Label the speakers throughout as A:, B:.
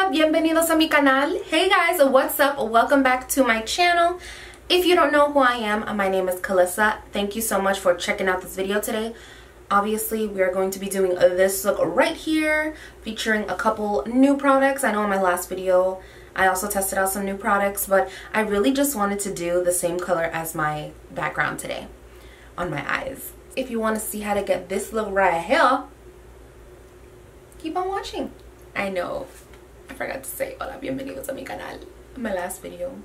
A: Hola, bienvenidos a mi canal. Hey guys, what's up? Welcome back to my channel. If you don't know who I am, my name is Kalissa. Thank you so much for checking out this video today. Obviously, we are going to be doing this look right here, featuring a couple new products. I know in my last video, I also tested out some new products, but I really just wanted to do the same color as my background today on my eyes. If you want to see how to get this look right here, keep on watching. I know, I forgot to say hola, bienvenidos a mi canal in my last video.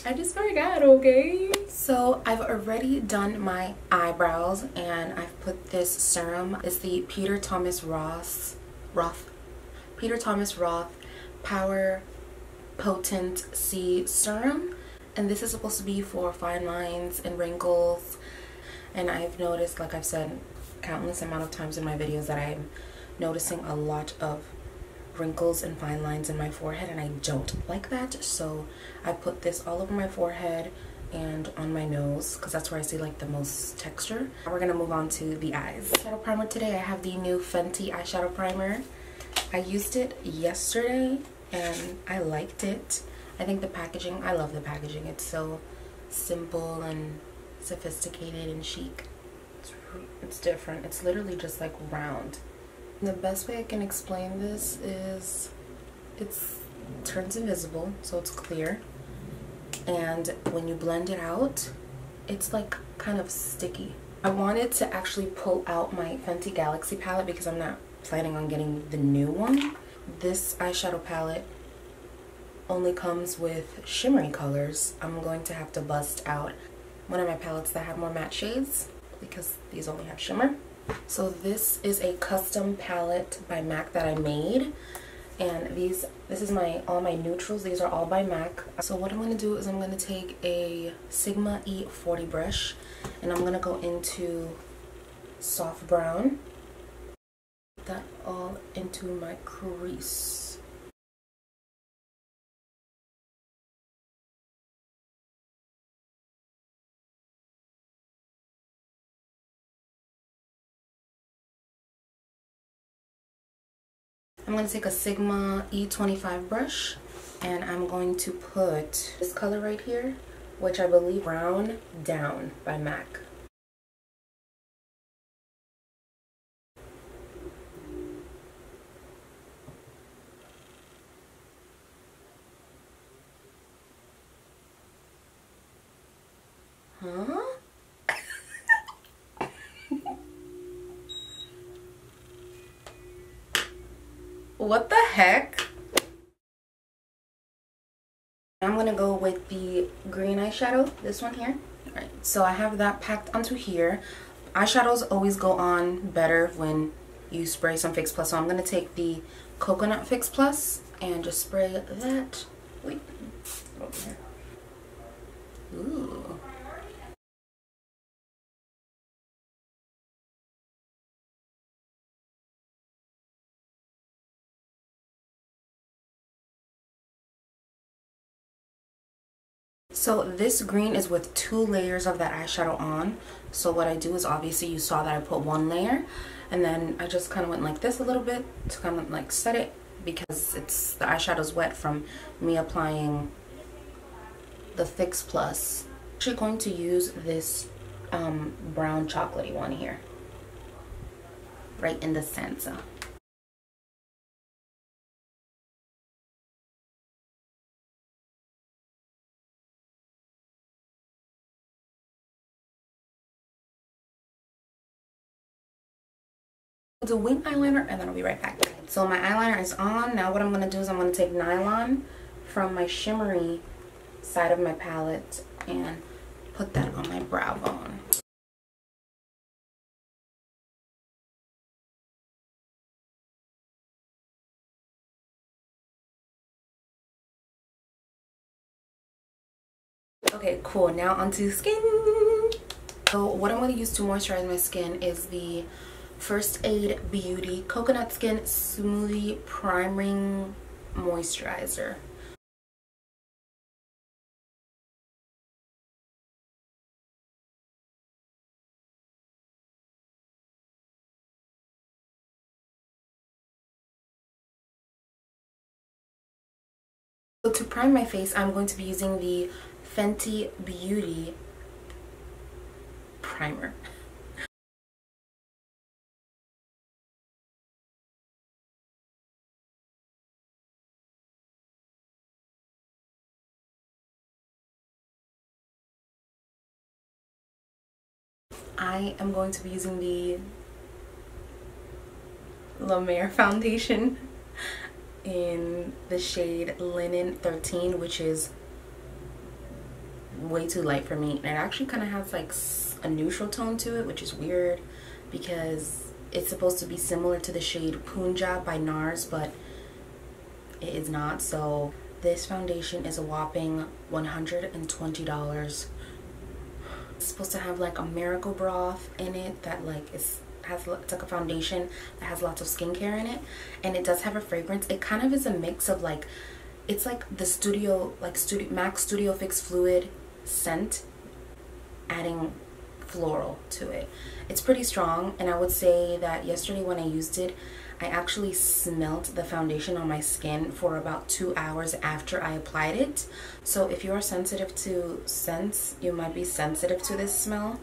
A: I just forgot, okay? So I've already done my eyebrows and I've put this serum. It's the Peter Thomas Roth Power Potent C Serum. And this is supposed to be for fine lines and wrinkles. And I've noticed, like I've said countless amount of times in my videos, that I'm noticing a lot of wrinkles and fine lines in my forehead, and I don't like that. So I put this all over my forehead and on my nose because that's where I see like the most texture. We're gonna move on to the eyes. Eyeshadow primer today. I have the new Fenty eyeshadow primer. I used it yesterday and I liked it. I think the packaging, I love the packaging. It's so simple and sophisticated and chic. It's different. It's literally just like round. The best way I can explain this is it turns invisible, so it's clear, and when you blend it out, it's like kind of sticky. I wanted to actually pull out my Fenty Galaxy palette because I'm not planning on getting the new one. This eyeshadow palette only comes with shimmery colors. I'm going to have to bust out one of my palettes that have more matte shades because these only have shimmer. So this is a custom palette by MAC that I made, and this is all my neutrals. These are all by MAC. So what I'm going to do is I'm going to take a Sigma E40 brush and I'm going to go into soft brown. Put that all into my crease. I'm going to take a Sigma E25 brush and I'm going to put this color right here, which I believe Brown Down by MAC. Huh? What the heck? I'm gonna go with the green eyeshadow, this one here. Alright, so I have that packed onto here. Eyeshadows always go on better when you spray some Fix Plus, so I'm gonna take the Coconut Fix Plus and just spray that. Wait, over here. Ooh. So this green is with 2 layers of that eyeshadow on. So what I do is, obviously you saw that I put 1 layer and then I just kind of went like this a little bit to kind of like set it because the eyeshadow's wet from me applying the Fix Plus. I'm actually going to use this brown chocolatey one here, right in the center. I'll do wing eyeliner and then I'll be right back. So my eyeliner is on. Now what I'm going to do is I'm going to take Nylon from my shimmery side of my palette and put that on my brow bone. Okay, cool. Now onto skin. So what I'm going to use to moisturize my skin is the First Aid Beauty Coconut Skin Smoothie Priming Moisturizer. So to prime my face, I'm going to be using the Fenty Beauty Primer. I am going to be using the Mer Foundation in the shade Linen 13, which is way too light for me. And it actually kind of has like a neutral tone to it, which is weird because it's supposed to be similar to the shade Punjab by NARS, but it is not. So this foundation is a whopping $120. It's supposed to have like a miracle broth in it that like it's like a foundation that has lots of skincare in it, and it does have a fragrance. It kind of is a mix of like, it's like the MAC Studio Fix Fluid scent adding floral to it. It's pretty strong, and I would say that yesterday when I used it, I actually smelled the foundation on my skin for about 2 hours after I applied it. So if you are sensitive to scents, you might be sensitive to this smell.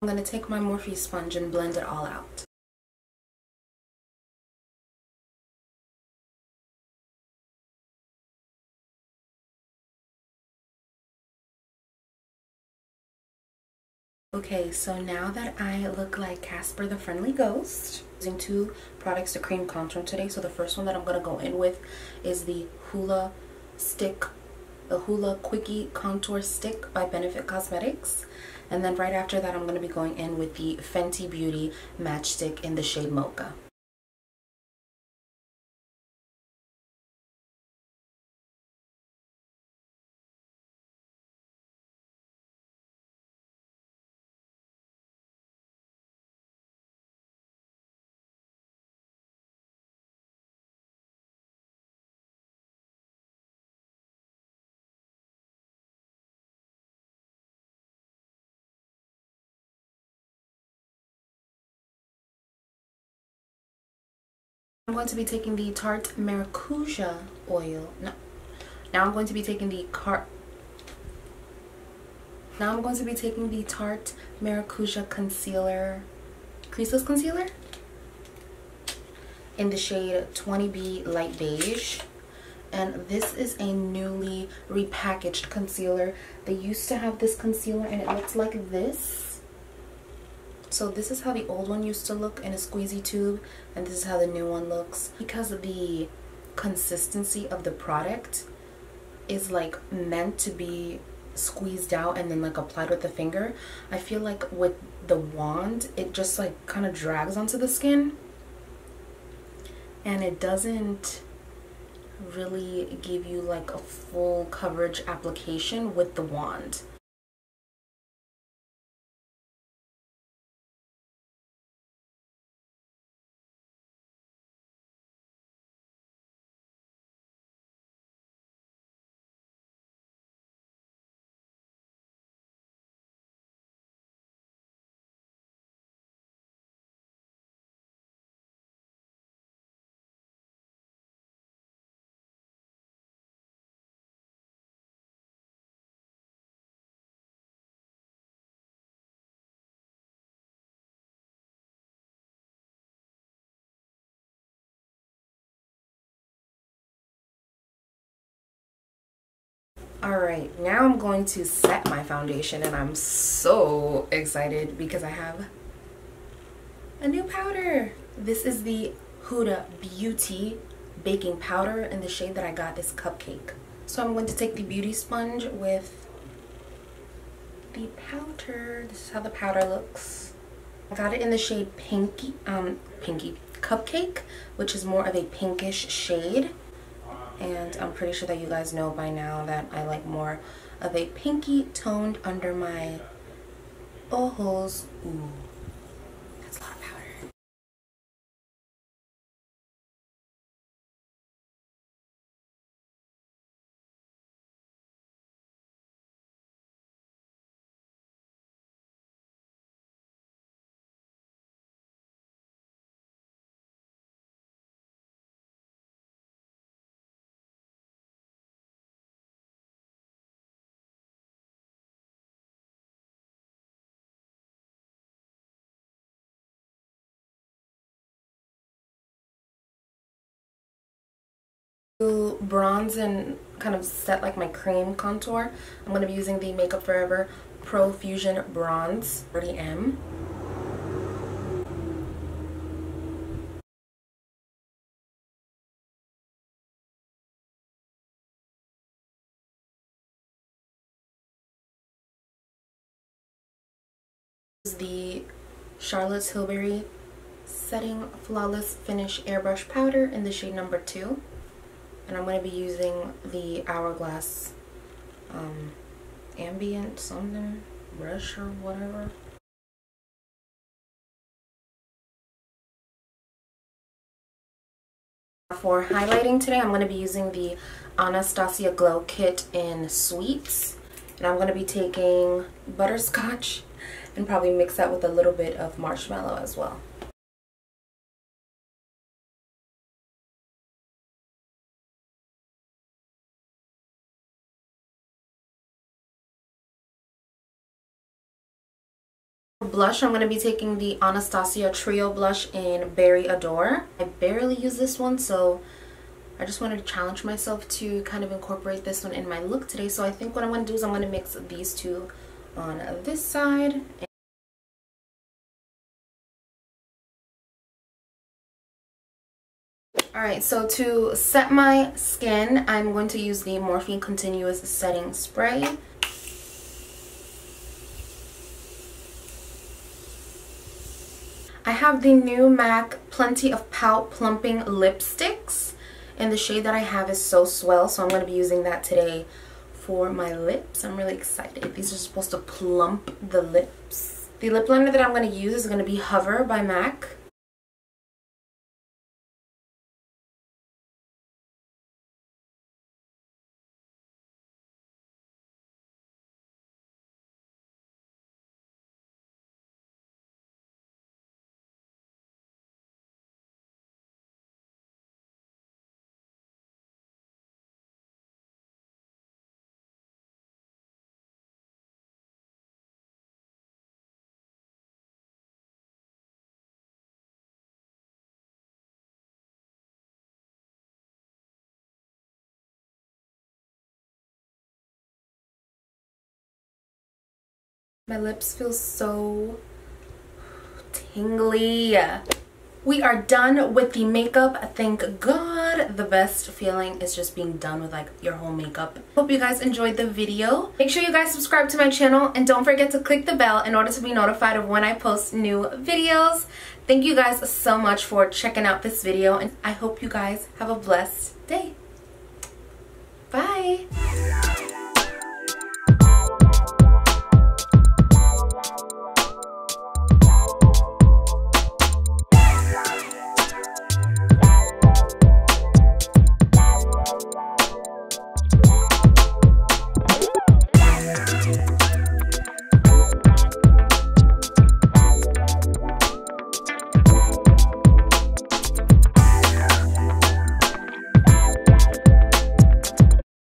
A: I'm going to take my Morphe sponge and blend it all out. Okay, so now that I look like Casper the Friendly Ghost, I'm using two products to cream contour today. So the first one that I'm going to go in with is the Hoola stick, the Hoola Quickie Contour Stick by Benefit Cosmetics. And then right after that, I'm going to be going in with the Fenty Beauty Matchstick in the shade Mocha. I'm going to be taking the Tarte Maracuja oil. No. Now I'm going to be taking the Tarte Maracuja concealer, creaseless concealer in the shade 20B Light Beige. And this is a newly repackaged concealer. They used to have this concealer and it looks like this. So this is how the old one used to look in a squeezy tube, and this is how the new one looks. Because of the consistency of the product is like meant to be squeezed out and then like applied with the finger, I feel like with the wand it just like kind of drags onto the skin and it doesn't really give you like a full coverage application with the wand. Alright, now I'm going to set my foundation, and I'm so excited because I have a new powder. This is the Huda Beauty baking powder, and the shade that I got is Cupcake. So I'm going to take the beauty sponge with the powder. This is how the powder looks. I got it in the shade Cupcake, which is more of a pinkish shade. And I'm pretty sure that you guys know by now that I like more of a pinky toned under my ojos. Ooh. To bronze and kind of set like my cream contour, I'm going to be using the Makeupforever Pro Fusion Bronze 30M. This is the Charlotte's Tilbury Setting Flawless Finish Airbrush Powder in the shade number 2. And I'm going to be using the Hourglass Ambient something brush or whatever. For highlighting today, I'm going to be using the Ananstasia Glow Kit in Sweets. And I'm going to be taking butterscotch and probably mix that with a little bit of marshmallow as well. For blush, I'm going to be taking the Ananstasia Trio Blush in Berry Adore. I barely use this one, so I just wanted to challenge myself to kind of incorporate this one in my look today. So I think what I'm going to do is I'm going to mix these two on this side. Alright, so to set my skin, I'm going to use the Morphe Continuous Setting Spray. I have the new MAC Plenty of Pout Plumping Lipsticks, and the shade that I have is So Swell, so I'm going to be using that today for my lips. I'm really excited. These are supposed to plump the lips. The lip liner that I'm going to use is going to be Hover by MAC. My lips feel so tingly. We are done with the makeup. Thank God. The best feeling is just being done with like your whole makeup. Hope you guys enjoyed the video. Make sure you guys subscribe to my channel and don't forget to click the bell in order to be notified of when I post new videos. Thank you guys so much for checking out this video, and I hope you guys have a blessed day. Bye.